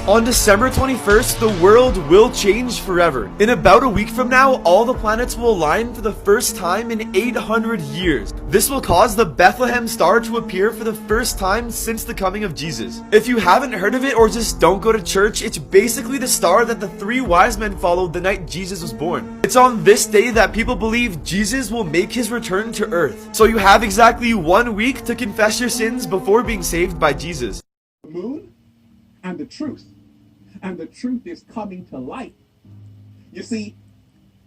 On December 21st, the world will change forever. In about a week from now, all the planets will align for the first time in 800 years. This will cause the Bethlehem star to appear for the first time since the coming of Jesus. If you haven't heard of it or just don't go to church, it's basically the star that the 3 wise men followed the night Jesus was born. It's on this day that people believe Jesus will make his return to earth. So you have exactly 1 week to confess your sins before being saved by Jesus. The moon and the truth. And the truth is coming to light. You see,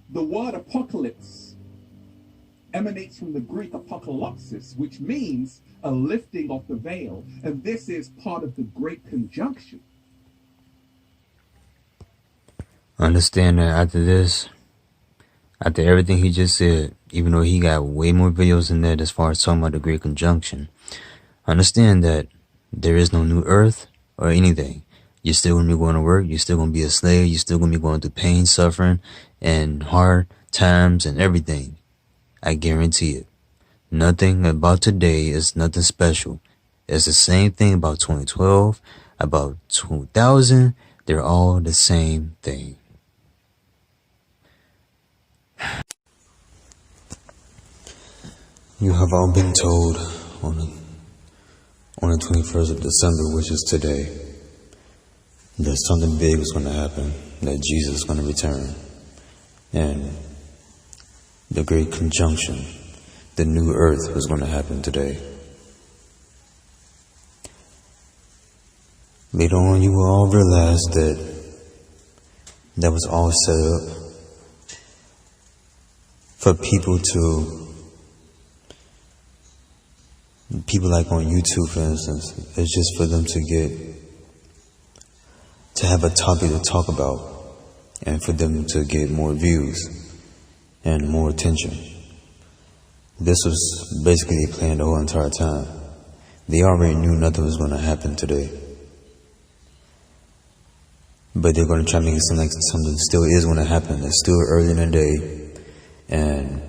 the word apocalypse emanates from the Greek apocalypsis, which means a lifting of the veil. And this is part of the Great Conjunction. Understand that after everything he just said, even though he got way more videos than that as far as talking about the Great Conjunction, understand that there is no new earth or anything. You're still going to be going to work. You're still going to be a slave. You're still going to be going through pain, suffering, and hard times and everything. I guarantee it. Nothing about today is nothing special. It's the same thing about 2012, about 2000. They're all the same thing. You have all been told on the 21st of December, which is today, that something big was going to happen, that Jesus is going to return, and the Great Conjunction, the new earth, was going to happen today. Later on, you will all realize that was all set up for people like on YouTube, for instance. It's just for them to have a topic to talk about, and for them to get more views and more attention. This was basically planned the whole entire time. They already knew nothing was going to happen today, but they're going to try to make it seem like something still is going to happen. It's still early in the day, and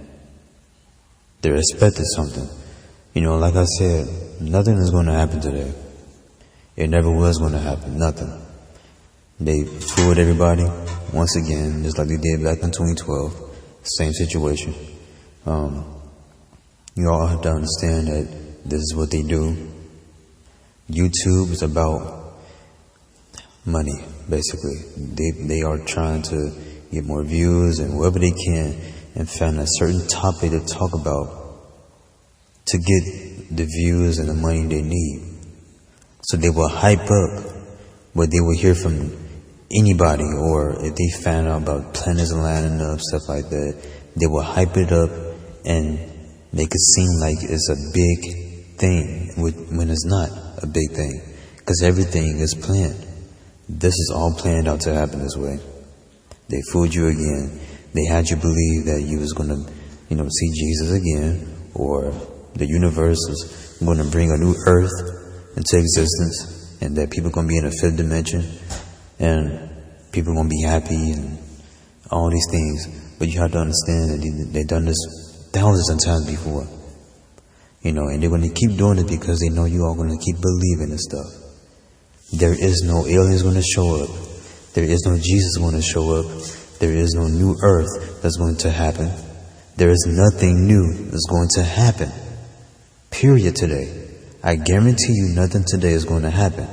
they're expecting something. You know, like I said, nothing is going to happen today. It never was going to happen. Nothing. They fooled everybody once again, just like they did back in 2012. Same situation. You all have to understand that this is what they do. YouTube is about money, basically. They are trying to get more views and whatever they can, and find a certain topic to talk about to get the views and the money they need. So they will hype up what they will hear from anybody, or if they found out about planets lining up, stuff like that, they will hype it up and make it seem like it's a big thing when it's not a big thing, because everything is planned. This is all planned out to happen this way. They fooled you again. They had you believe that you was going to, see Jesus again, or the universe is going to bring a new earth into existence, and that people are going to be in a 5th dimension, and people are going to be happy, and all these things. But you have to understand that they've done this thousands of times before, and they're going to keep doing it because they know you are going to keep believing this stuff. There is no aliens going to show up. There is no Jesus going to show up. There is no new earth that's going to happen. There is nothing new that's going to happen. Period today. I guarantee you nothing today is going to happen.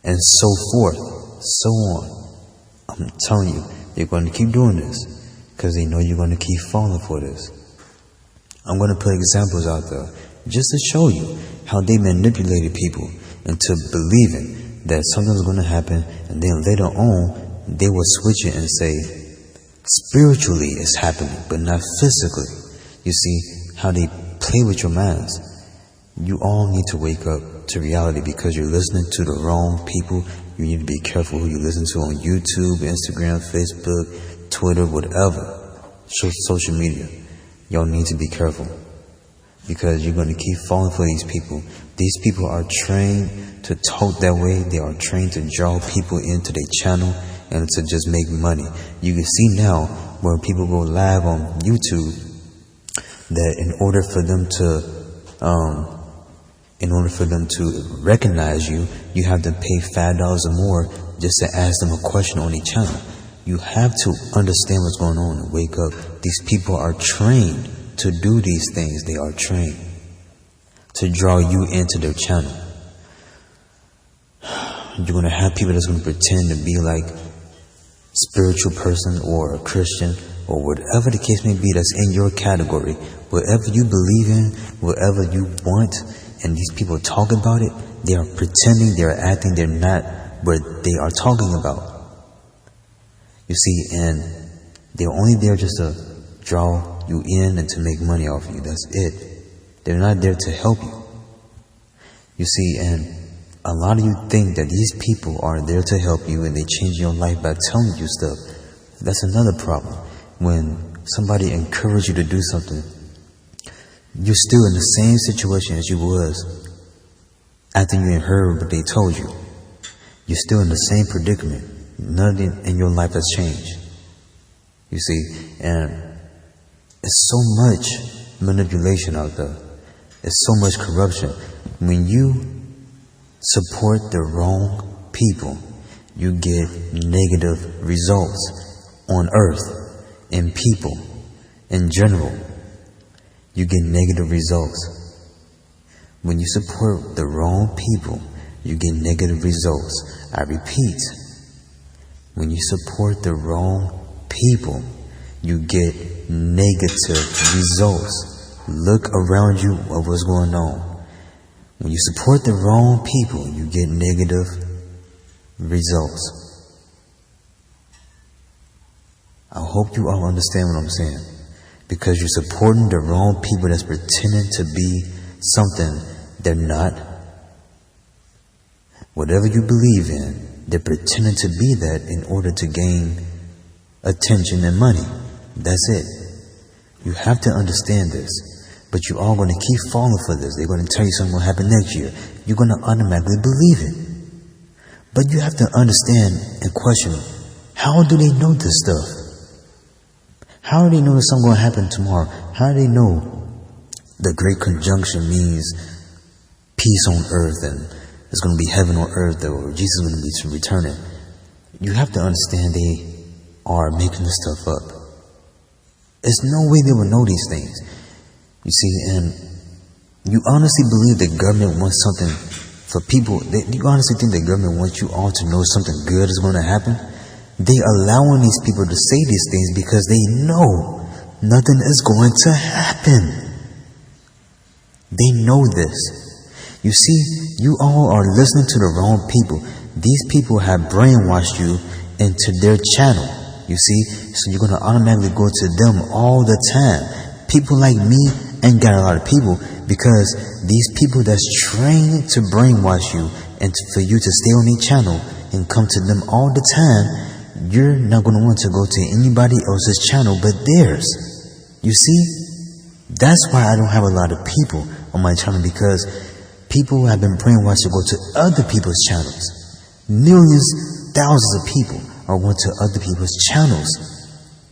And so forth, so on. I'm telling you, they're going to keep doing this because they know you're going to keep falling for this. I'm going to put examples out there just to show you how they manipulated people into believing that something's going to happen, and then later on they will switch it and say spiritually it's happening but not physically. You see how they play with your minds. You all need to wake up to reality because you're listening to the wrong people. You need to be careful who you listen to on YouTube, Instagram, Facebook, Twitter, whatever social media. Y'all need to be careful because you're going to keep falling for these people. These people are trained to talk that way. They are trained to draw people into their channel and to just make money. You can see now when people go live on YouTube that in order for them to In order for them to recognize you, you have to pay $5 or more just to ask them a question on each channel. You have to understand what's going on and wake up. These people are trained to do these things. They are trained to draw you into their channel. You're going to have people that's going to pretend to be like spiritual person or a Christian or whatever the case may be that's in your category. Whatever you believe in, whatever you want, and these people talk about it, they are pretending, they're acting, they're not what they are talking about. You see, and they're only there just to draw you in and to make money off you. That's it. They're not there to help you. You see, and a lot of you think that these people are there to help you and they change your life by telling you stuff. That's another problem. When somebody encourages you to do something, you're still in the same situation as you was after you had heard what they told you. You're still in the same predicament. Nothing in your life has changed. You see, and it's so much manipulation out there. It's so much corruption. When you support the wrong people, you get negative results on earth, in people, in general. You get negative results. When you support the wrong people, you get negative results. I repeat, when you support the wrong people, you get negative results. Look around you at what's going on. When you support the wrong people, you get negative results. I hope you all understand what I'm saying. Because you're supporting the wrong people that's pretending to be something they're not. Whatever you believe in, they're pretending to be that in order to gain attention and money. That's it. You have to understand this. But you're all going to keep falling for this. They're going to tell you something will happen next year. You're going to automatically believe it. But you have to understand and question, how do they know this stuff? How do they know that something going to happen tomorrow? How do they know the Great Conjunction means peace on earth and it's going to be heaven on earth, or Jesus is going to be returning? You have to understand they are making this stuff up. There's no way they would know these things. You see, and you honestly believe that government wants something for people. You honestly think that government wants you all to know something good is going to happen? They allowing these people to say these things because they know nothing is going to happen. They know this. You see, you all are listening to the wrong people. These people have brainwashed you into their channel. You see, so you're going to automatically go to them all the time. People like me ain't got a lot of people because these people that's trained to brainwash you and for you to stay on their channel and come to them all the time, you're not going to want to go to anybody else's channel but theirs. You see, that's why I don't have a lot of people on my channel, because people have been brainwashed to go to other people's channels. Millions, thousands of people are going to other people's channels.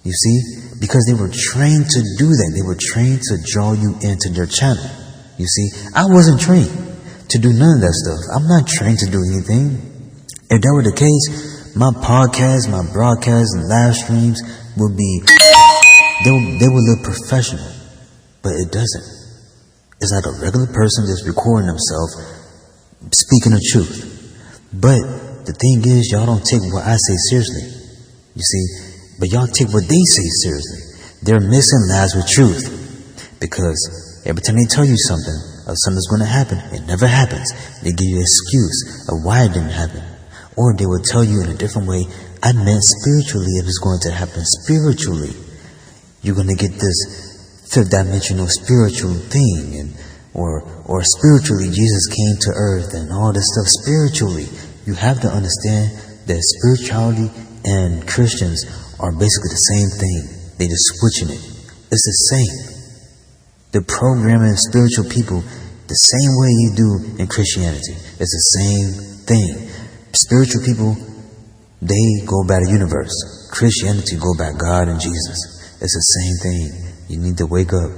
You see, because they were trained to do that. They were trained to draw you into their channel. You see, I wasn't trained to do none of that stuff. I'm not trained to do anything. If that were the case, my podcast, my broadcasts and live streams would be, they would look professional, but it doesn't. It's like a regular person just recording themselves, speaking the truth. But the thing is, y'all don't take what I say seriously. You see, but y'all take what they say seriously. They're mixing lies with truth. Because every time they tell you something, or something's going to happen, it never happens. They give you an excuse of why it didn't happen. Or they will tell you in a different way, I meant spiritually if it's going to happen spiritually. You're going to get this fifth dimensional spiritual thing, and or spiritually Jesus came to earth and all this stuff spiritually. You have to understand that spirituality and Christians are basically the same thing. They just switching it. It's the same. They're programming spiritual people the same way you do in Christianity. It's the same thing. Spiritual people, they go by the universe. Christianity go by God and Jesus. It's the same thing. You need to wake up.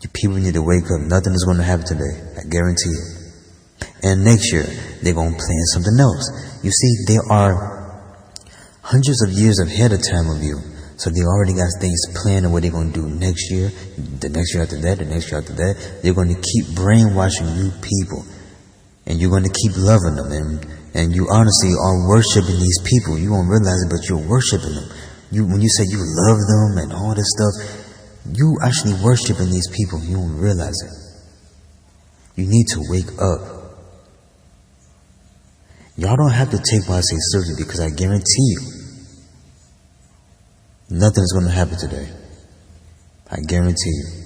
You people need to wake up. Nothing is going to happen today. I guarantee it. And next year, they're going to plan something else. You see, they are hundreds of years ahead of time of you. So they already got things planned of what they're going to do next year, the next year after that, the next year after that. They're going to keep brainwashing you people. And you're going to keep loving them. And you honestly are worshiping these people. You won't realize it, but you're worshiping them. When you say you love them and all this stuff, you actually worshiping these people. You don't realize it. You need to wake up. Y'all don't have to take what I say seriously, because I guarantee you, nothing is going to happen today. I guarantee you.